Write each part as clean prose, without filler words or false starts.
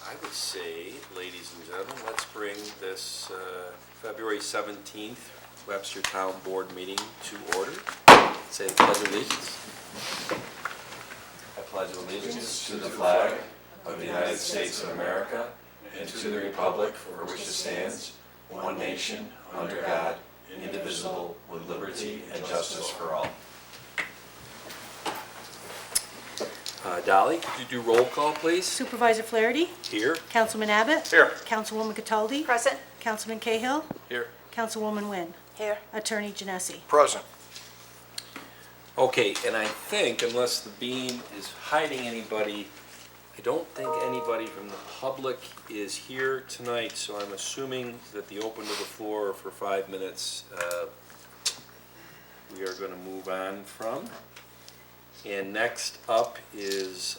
I would say, ladies and gentlemen, let's bring this February 17th Webster Town Board meeting to order. Say the Pledge of Allegiance. I pledge allegiance to the flag of the United States of America and to the republic for which it stands, one nation, under God, indivisible, with liberty and justice for all. Dolly, could you do roll call, please? Supervisor Flaherty. Here. Councilman Abbott. Here. Councilwoman Cataldi. Present. Councilman Cahill. Here. Councilwoman Nguyen. Here. Attorney Genesi. Present. Okay, and I think unless the Bean is hiding anybody, I don't think anybody from the public is here tonight, so I'm assuming that the open to the floor for 5 minutes, we are going to move on from. And next up is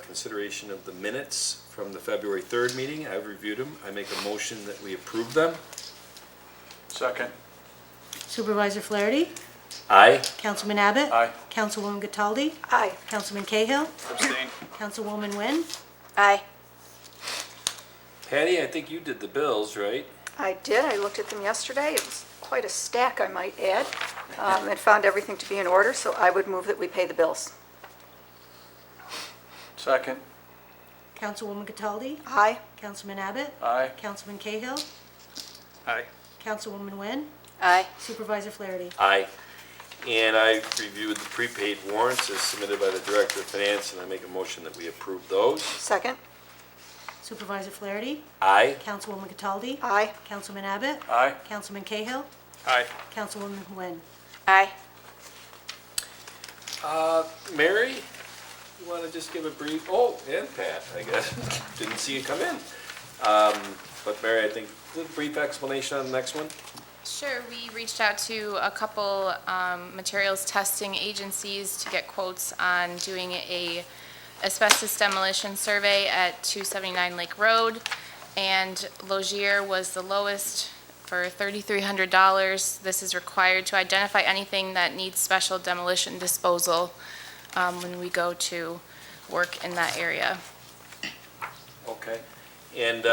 consideration of the minutes from the February 3rd meeting. I've reviewed them. I make a motion that we approve them. Second. Supervisor Flaherty. Aye. Councilman Abbott. Aye. Councilwoman Cataldi. Aye. Councilman Cahill. Abstain. Councilwoman Nguyen. Aye. Patty, I think you did the bills, right? I did. I looked at them yesterday. It was quite a stack, I might add, and found everything to be in order, so I would move that we pay the bills. Second. Councilwoman Cataldi. Aye. Councilman Abbott. Aye. Councilman Cahill. Aye. Councilwoman Nguyen. Aye. Supervisor Flaherty. Aye. And I reviewed the prepaid warrants as submitted by the Director of Finance, and I make a motion that we approve those. Second. Supervisor Flaherty. Aye. Councilwoman Cataldi. Aye. Councilman Abbott. Aye. Councilman Cahill. Aye. Councilwoman Nguyen. Aye. Mary, you want to just give a brief, oh, and Pat, I guess, didn't see you come in. But Mary, I think, a brief explanation on the next one? Sure, we reached out to a couple materials testing agencies to get quotes on doing a asbestos demolition survey at 279 Lake Road, and Logier was the lowest for $3,300. This is required to identify anything that needs special demolition disposal when we go to work in that area. Okay. And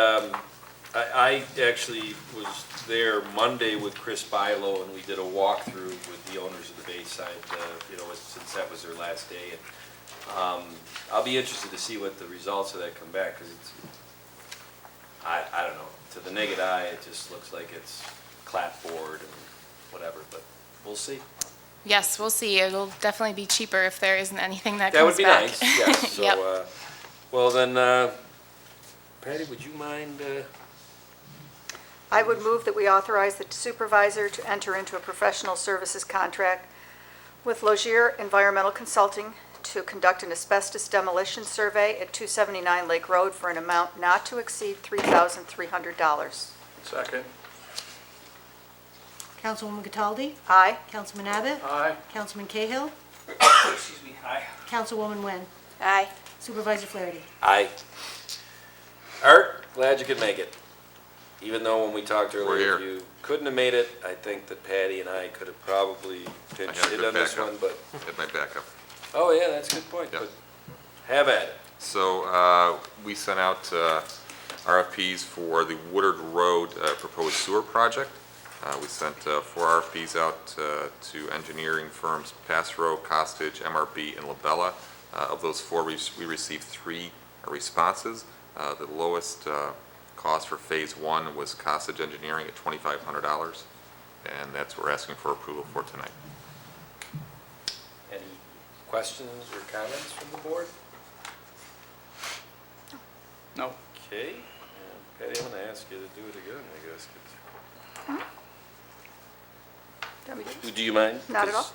I actually was there Monday with Chris Bilo, and we did a walkthrough with the owners of the Bayside, since that was their last day. And I'll be interested to see what the results of that come back, because it's, I don't know, to the naked eye, it just looks like it's clapboard and whatever, but we'll see. Yes, we'll see. It'll definitely be cheaper if there isn't anything that That comes would be back. nice, yes. So, Yep. well then, Patty, would you mind, I would move that we authorize the supervisor to enter into a professional services contract with Logier Environmental Consulting to conduct an asbestos demolition survey at 279 Lake Road for an amount not to exceed $3,300. Second. Councilwoman Cataldi. Aye. Councilman Abbott. Aye. Councilman Cahill. Excuse me. Aye. Councilwoman Nguyen. Aye. Supervisor Flaherty. aye. Art, glad you could make it. Even though when we talked We're earlier, here. you couldn't have made it, I think that Patty and I could have probably pinched had a it good on this backup. one, but, At my backup. oh yeah, that's a good point, Yeah. but have at it. So we sent out RFPs for the Woodard Road proposed sewer project. We sent 4 RFPs out to engineering firms Passrow, Costage, MRB, and Labella. Of those 4, we received 3 responses. The lowest cost for Phase 1 was Costage Engineering at $2,500, and that's what we're asking for approval for tonight. Any questions or comments from the board? No. Okay, and Patty, I'm gonna ask you to do it again, I guess. 'Cause- Do you mind? Not at all.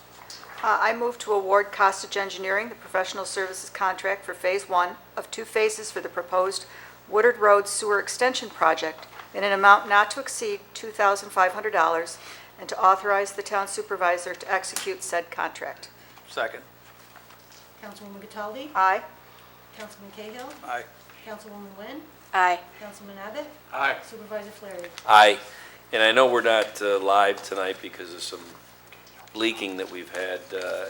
I move to award Costage Engineering the professional services contract for Phase 1 of 2 phases for the proposed Woodard Road Sewer Extension Project in an amount not to exceed $2,500, and to authorize the town supervisor to execute said contract. Second. Councilwoman Cataldi. Aye. Councilman Cahill. Aye. Councilwoman Nguyen. Aye. Councilman Abbott. Aye. Supervisor Flaherty. Aye, and I know we're not live tonight because of some leaking that we've had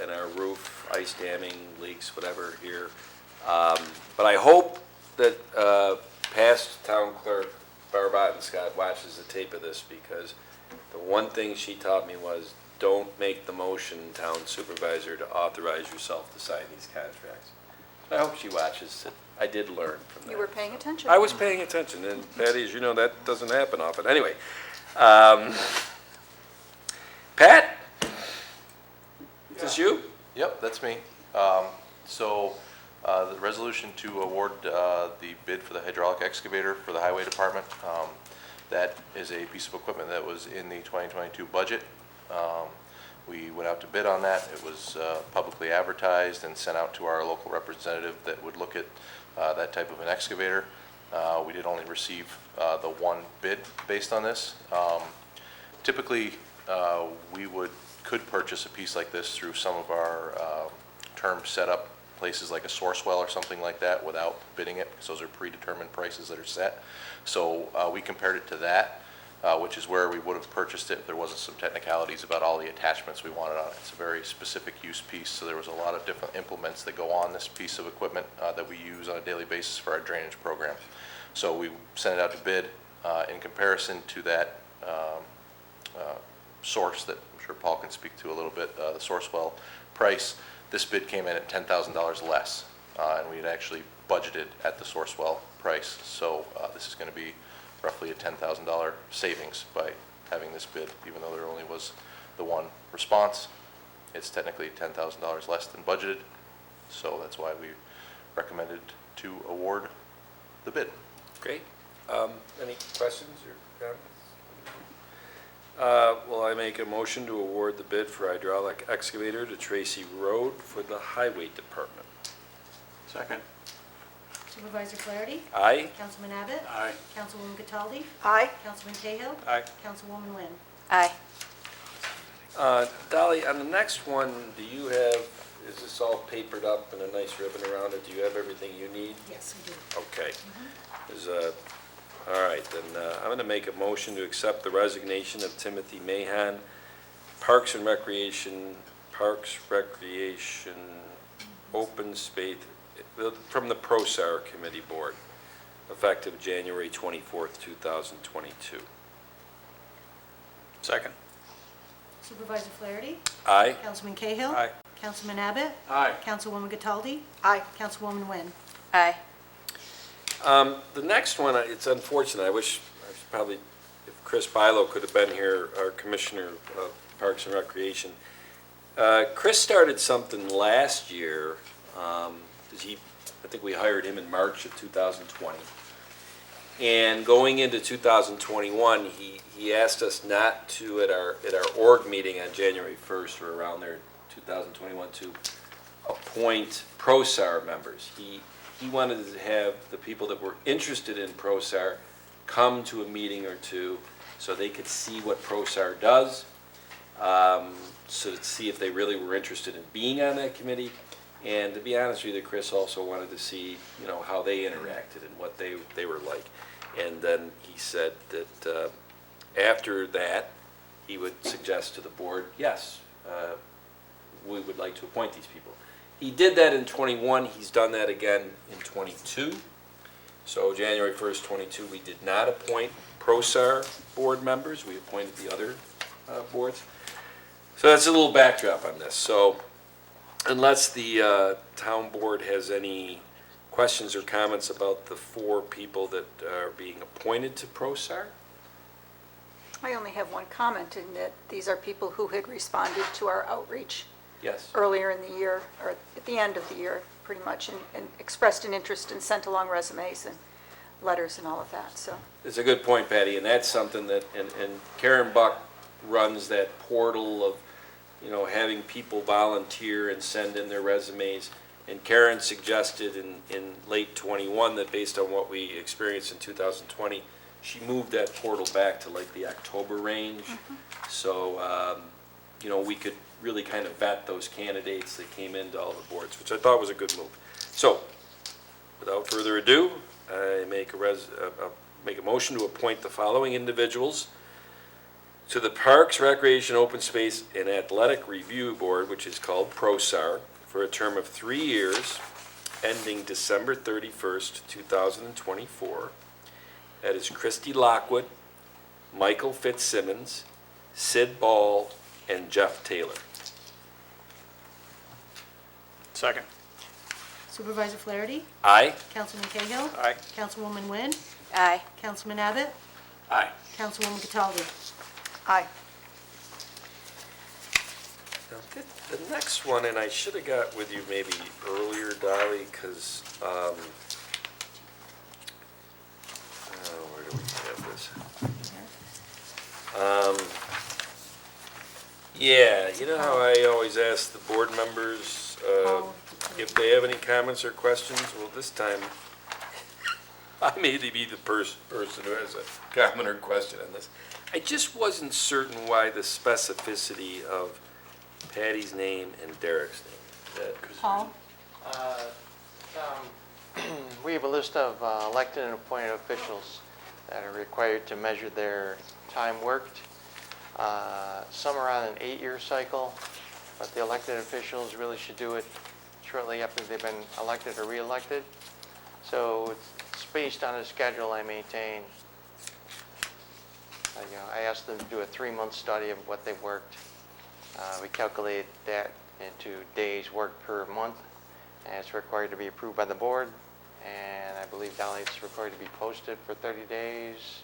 in our roof, ice damming, leaks, whatever here. But I hope that past town clerk Barbara Scott watches the tape of this, because the one thing she taught me was, don't make the motion, town supervisor, to authorize yourself to sign these contracts. I hope she watches it. I did learn from that. You were paying attention. I was paying attention, and Patty, as you know, that doesn't happen often. Anyway, Pat? Is this you? Yep, that's me. The resolution to award the bid for the hydraulic excavator for the highway department, that is a piece of equipment that was in the 2022 budget. We went out to bid on that. It was publicly advertised and sent out to our local representative that would look at that type of an excavator. We did only receive the one bid based on this. Typically, we could purchase a piece like this through some of our term setup places like a Sourcewell or something like that without bidding it, because those are predetermined prices that are set. So we compared it to that, which is where we would have purchased it if there wasn't some technicalities about all the attachments we wanted on it. It's a very specific use piece, so there was a lot of different implements that go on this piece of equipment that we use on a daily basis for our drainage program. So we sent it out to bid. In comparison to that source that I'm sure Paul can speak to a little bit, the Sourcewell price, this bid came in at $10,000 less, and we had actually budgeted at the Sourcewell price. So this is going to be roughly a $10,000 savings by having this bid, even though there only was the one response. It's technically $10,000 less than budgeted, so that's why we recommended to award the bid. Great. Any questions or comments? Will I make a motion to award the bid for hydraulic excavator to Tracy Road for the Highway Department? Second. Supervisor Flaherty? Aye? Councilman Abbott? Aye. Councilwoman Cataldi? Aye. Councilman Cahill? Aye. Councilwoman Wynn? Aye. Dolly, on the next one, do you have, is this all papered up and a nice ribbon around it? Do you have everything you need? Yes, we do. Okay. All right, then I'm going to make a motion to accept the resignation of Timothy Mahan, Parks Recreation, Open Space, from the ProSAR Committee Board, effective January 24th, 2022. Second. Supervisor Flaherty? Aye? Councilman Cahill? Aye. Councilman Abbott? Aye. Councilwoman Cataldi? Aye. Councilwoman Wynn? Aye. The next one, it's unfortunate, I wish probably if Chris Bilo could have been here, our Commissioner of Parks and Recreation. Chris started something last year, because I think we hired him in March of 2020. And going into 2021, he asked us not to, at our org meeting on January 1st, or around there, 2021, to appoint ProSAR members. He wanted to have the people that were interested in ProSAR come to a meeting or two so they could see what ProSAR does, so to see if they really were interested in being on that committee. And to be honest with you, Chris also wanted to see, how they interacted and what they were like. And then he said that after that, he would suggest to the board, yes, we would like to appoint these people. He did that in 21, he's done that again in 22. So January 1st, 22, we did not appoint ProSAR board members, we appointed the other boards. So that's a little backdrop on this. So unless the town board has any questions or comments about the 4 people that are being appointed to ProSAR? I only have one comment in that these are people who had responded to our outreach Yes. earlier in the year, or at the end of the year, pretty much, and expressed an interest and sent along resumes and letters and all of that, so. It's a good point, Patty, and that's something that, and Karen Buck runs that portal of, having people volunteer and send in their resumes. And Karen suggested in late 21 that based on what we experienced in 2020, she moved that portal back to like the October range. So, we could really kind of vet those candidates that came into all the boards, which I thought was a good move. So, without further ado, I make a motion to appoint the following individuals to the Parks, Recreation, Open Space, and Athletic Review Board, which is called ProSAR, for a term of 3 years, ending December 31st, 2024, That is Christy Lockwood, Michael Fitzsimmons, Sid Ball, and Jeff Taylor. Second. Supervisor Flaherty? Aye? Councilman Cahill? Aye. Councilwoman Nguyen? Aye. Councilman Abbott? Aye. Councilwoman Cataldi? Aye. Now, the next one, and I should have got with you maybe earlier, Dolly, because, where do we have this? Yeah, you know how I always ask the board members if they have any comments or questions? Well, this time, I may be the person who has a comment or question on this. I just wasn't certain why the specificity of Patty's name and Derek's name. Paul? Tom, we have a list of elected and appointed officials that are required to measure their time worked. Some are on an 8-year cycle, but the elected officials really should do it shortly after they've been elected or re-elected. So it's based on a schedule I maintain. I asked them to do a 3-month study of what they worked. We calculate that into days worked per month, and it's required to be approved by the board. And I believe, Dolly, it's required to be posted for 30 days.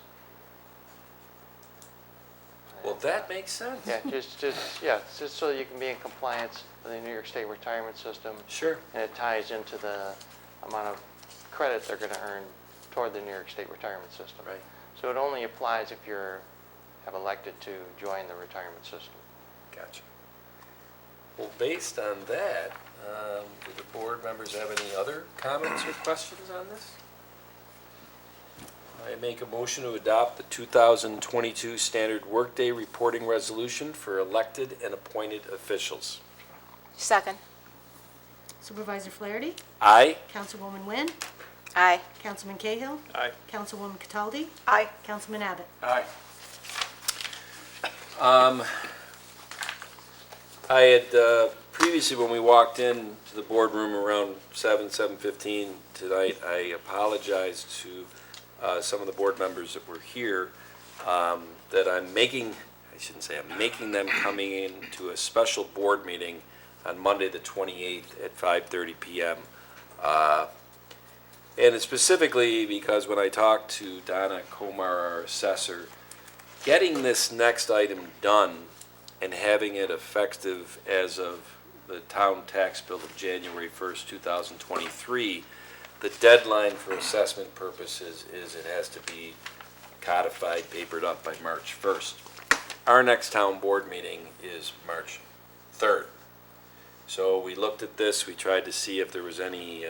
Well, that makes sense. Yeah, just so you can be in compliance with the New York State retirement system. Sure. And it ties into the amount of credit they're going to earn toward the New York State retirement system. Right. So it only applies if have elected to join the retirement system. Gotcha. Well, based on that, do the board members have any other comments or questions on this? I make a motion to adopt the 2022 Standard Workday Reporting Resolution for elected and appointed officials. Second. Supervisor Flaherty? Aye? Councilwoman Nguyen? Aye. Councilman Cahill? Aye. Councilwoman Cataldi? Aye. Councilman Abbott? Aye. I had previously, when we walked in to the boardroom around 7:15 tonight, I apologized to some of the board members that were here that I'm making them coming in to a special board meeting on Monday, the 28th at 5:30 PM. And it's specifically because when I talked to Donna Komar, our assessor, getting this next item done and having it effective as of the town tax bill of January 1st, 2023, the deadline for assessment purposes is it has to be codified, papered up by March 1st. Our next town board meeting is March 3rd. So we looked at this, we tried to see if there was any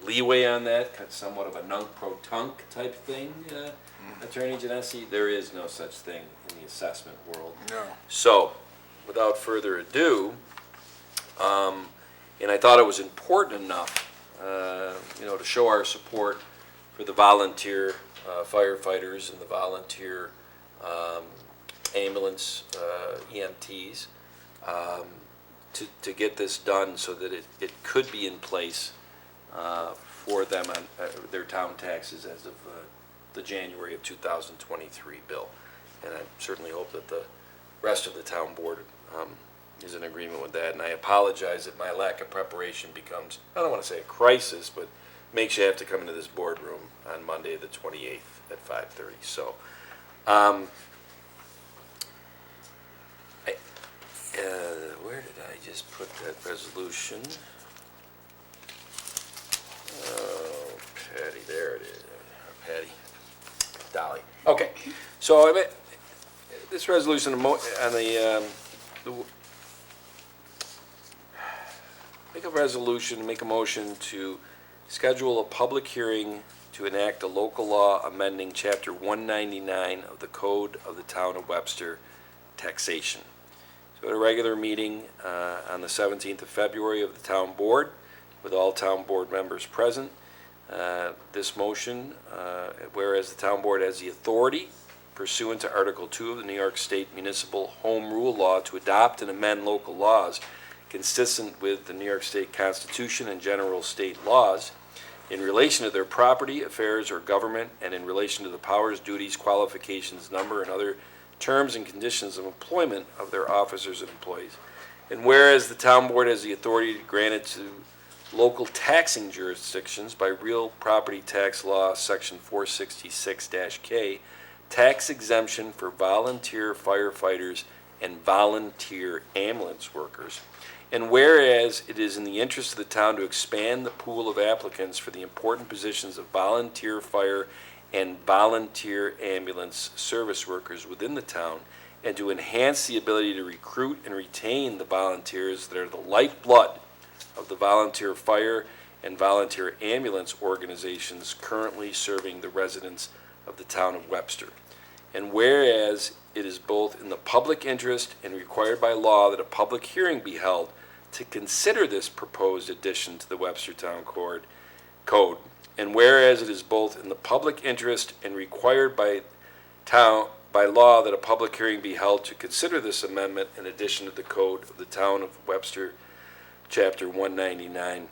leeway on that, somewhat of a nunc-pro-tunc type thing, Attorney Genesi. There is no such thing in the assessment world. No. So, without further ado, and I thought it was important enough, to show our support for the volunteer firefighters and the volunteer ambulance EMTs, to get this done so that it could be in place for them on their town taxes as of the January of 2023 bill. And I certainly hope that the rest of the town board is in agreement with that. And I apologize that my lack of preparation becomes, I don't want to say a crisis, but makes you have to come into this boardroom on Monday, the 28th at 5:30. So, where did I just put that resolution? Oh, Patty, there it is. Patty. Dolly. Okay, so I mean, this resolution on make a motion to schedule a public hearing to enact a local law amending Chapter 199 of the Code of the Town of Webster, taxation. So at a regular meeting on the 17th of February of the town board, with all town board members present, this motion, whereas the town board has the authority pursuant to Article 2 of the New York State Municipal Home Rule Law to adopt and amend local laws consistent with the New York State Constitution and general state laws, in relation to their property, affairs, or government, and in relation to the powers, duties, qualifications, number, and other terms and conditions of employment of their officers and employees. And whereas the town board has the authority granted to local taxing jurisdictions by real property tax law, section 466-K, tax exemption for volunteer firefighters and volunteer ambulance workers. And whereas it is in the interest of the town to expand the pool of applicants for the important positions of volunteer fire and volunteer ambulance service workers within the town, and to enhance the ability to recruit and retain the volunteers that are the lifeblood of the volunteer fire and volunteer ambulance organizations currently serving the residents of the town of Webster. And whereas it is both in the public interest and required by law that a public hearing be held to consider this proposed addition to the Webster Town Code, and whereas it is both in the public interest and required by law that a public hearing be held to consider this amendment in addition to the code of the town of Webster, Chapter 199.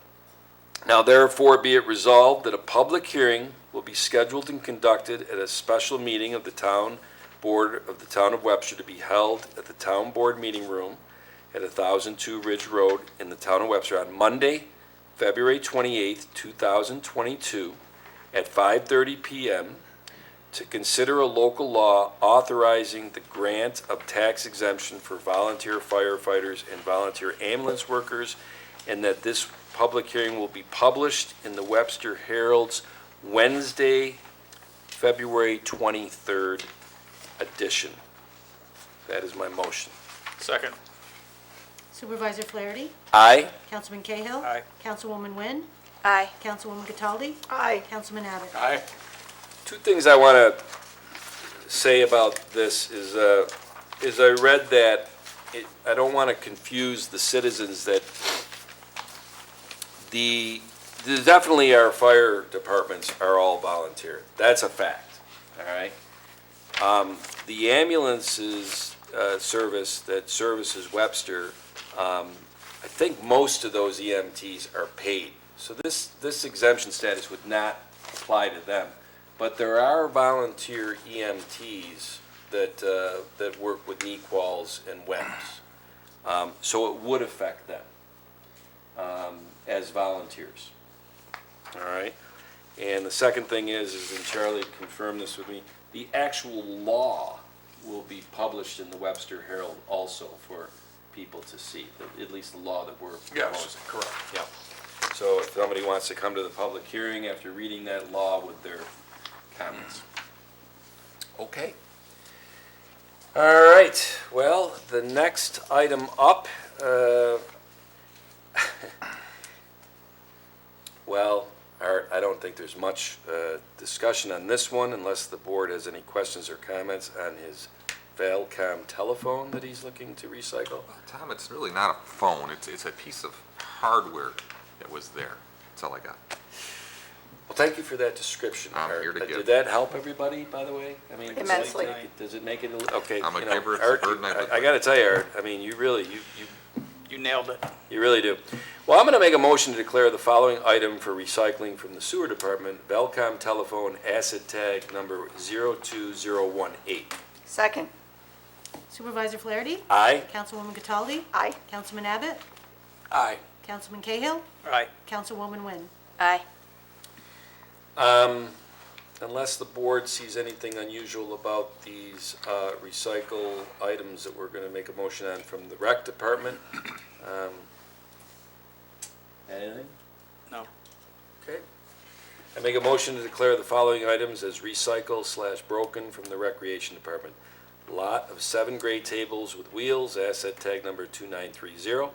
Now therefore be it resolved that a public hearing will be scheduled and conducted at a special meeting of the town board of the town of Webster to be held at the town board meeting room at 1002 Ridge Road in the town of Webster on Monday, February 28th, 2022 at 5:30 p.m. to consider a local law authorizing the grant of tax exemption for volunteer firefighters and volunteer ambulance workers, and that this public hearing will be published in the Webster Herald's Wednesday, February 23rd edition. That is my motion. Second. Supervisor Flaherty? Aye. Councilman Cahill? Aye. Councilwoman Wynn? Aye. Councilwoman Cataldi? Aye. Councilman Abbott? Aye. Two things I want to say about this is I read that, I don't want to confuse the citizens that definitely our fire departments are all volunteer. That's a fact, all right? The ambulances service that services Webster, I think most of those EMTs are paid. So this exemption status would not apply to them. But there are volunteer EMTs that work with NEQUALs and WEMS. So it would affect them as volunteers. All right? And the second thing is, and Charlie confirmed this with me, the actual law will be published in the Webster Herald also for people to see, at least the law that we're proposing. Yes, correct. Yeah. So if somebody wants to come to the public hearing after reading that law with their comments. Okay. All right, well, the next item up, well, Art, I don't think there's much discussion on this one unless the board has any questions or comments on his Valcom telephone that he's looking to recycle. Tom, it's really not a phone, it's a piece of hardware that was there. That's all I got. Well, thank you for that description, I'm Art. here to Did give. that help everybody, by the way? I mean, Immensely. Does it make it, okay, I'm a you know, giver, it's a Art, burden I live I gotta tell you, Art, I mean, you really, You nailed it. you really do. Well, I'm gonna make a motion to declare the following item for recycling from the sewer department, Valcom telephone asset tag number 02018. Second. Supervisor Flaherty? Aye? Councilwoman Cataldi? Aye. Councilman Abbott? Aye. Councilman Cahill? Aye. Councilwoman Wynn? Aye. Unless the board sees anything unusual about these recycle items that we're gonna make a motion on from the rec department. Anything? No. Okay. I make a motion to declare the following items as recycle/broken from the recreation department. Lot of 7 gray tables with wheels, asset tag number 2930.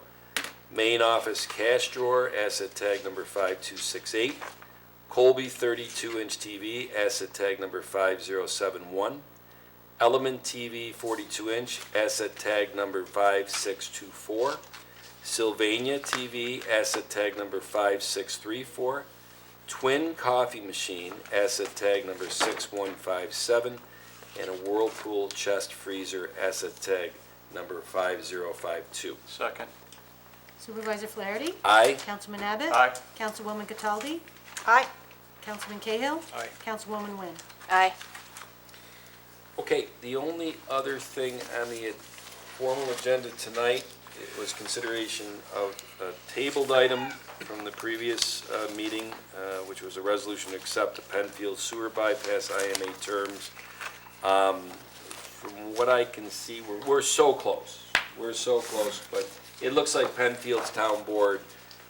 Main office cash drawer, asset tag number 5268. Colby 32-inch TV, asset tag number 5071. Element TV 42-inch, asset tag number 5624. Sylvania TV, asset tag number 5634. Twin coffee machine, asset tag number 6157. And a Whirlpool chest freezer, asset tag number 5052. Second. Supervisor Flaherty? Aye? Councilman Abbott? Aye. Councilwoman Cataldi? Aye. Councilman Cahill. Aye. Councilwoman Wynn. Aye. Okay, the only other thing on the formal agenda tonight was consideration of a tabled item from the previous meeting, which was a resolution to accept the Penfield Sewer Bypass IMA terms. From what I can see, we're so close. We're so close, but it looks like Penfield's Town Board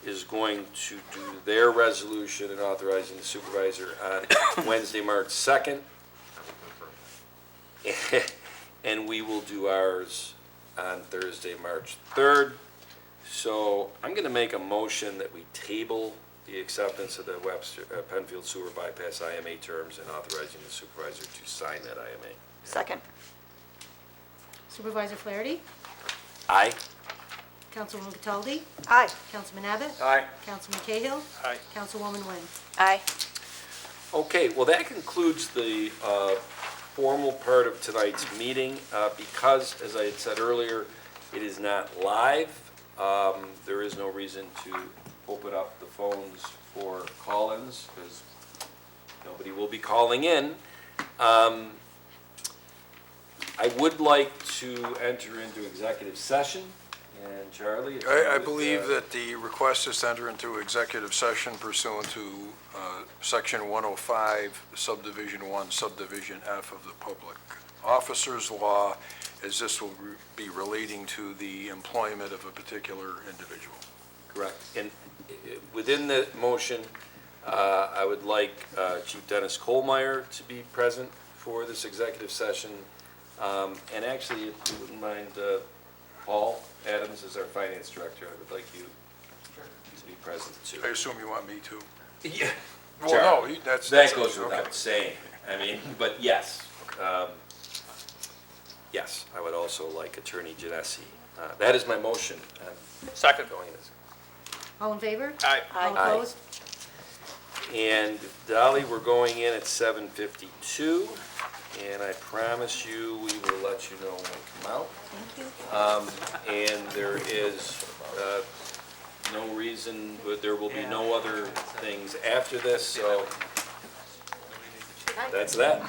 is going to do their resolution and authorizing the supervisor on Wednesday, March 2nd. And we will do ours on Thursday, March 3rd. So I'm going to make a motion that we table the acceptance of the Penfield Sewer Bypass IMA terms and authorizing the supervisor to sign that IMA. Second. Supervisor Flaherty. Aye? Councilwoman Cataldi. Aye. Councilman Abbott. Aye. Councilman Cahill. Aye. Councilwoman Wynn. Aye. Okay, well, that concludes the formal part of tonight's meeting. Because, as I had said earlier, it is not live, there is no reason to open up the phones for call-ins, because nobody will be calling in. I would like to enter into executive session, and Charlie? if you I would, believe that the request is to enter into executive session pursuant to Section 105, Subdivision 1, Subdivision F of the Public Officers Law, as this will be relating to the employment of a particular individual. Correct. And within the motion, I would like Chief Dennis Kohlmeyer to be present for this executive session. And actually, if you wouldn't mind, Paul Adams is our finance director. I would like you to be present too. I assume you want me to? Yeah. Well, no, that's... That goes okay. without saying. I mean, but yes. Yes, I would also like Attorney Genesi. That is my motion. Second. Going in this. All in favor? Aye. All Aye. opposed? And Dolly, we're going in at 7:52, and I promise you, we will let you know when we come out. Thank you. And there is no reason, but there will be no other things after this, so that's that.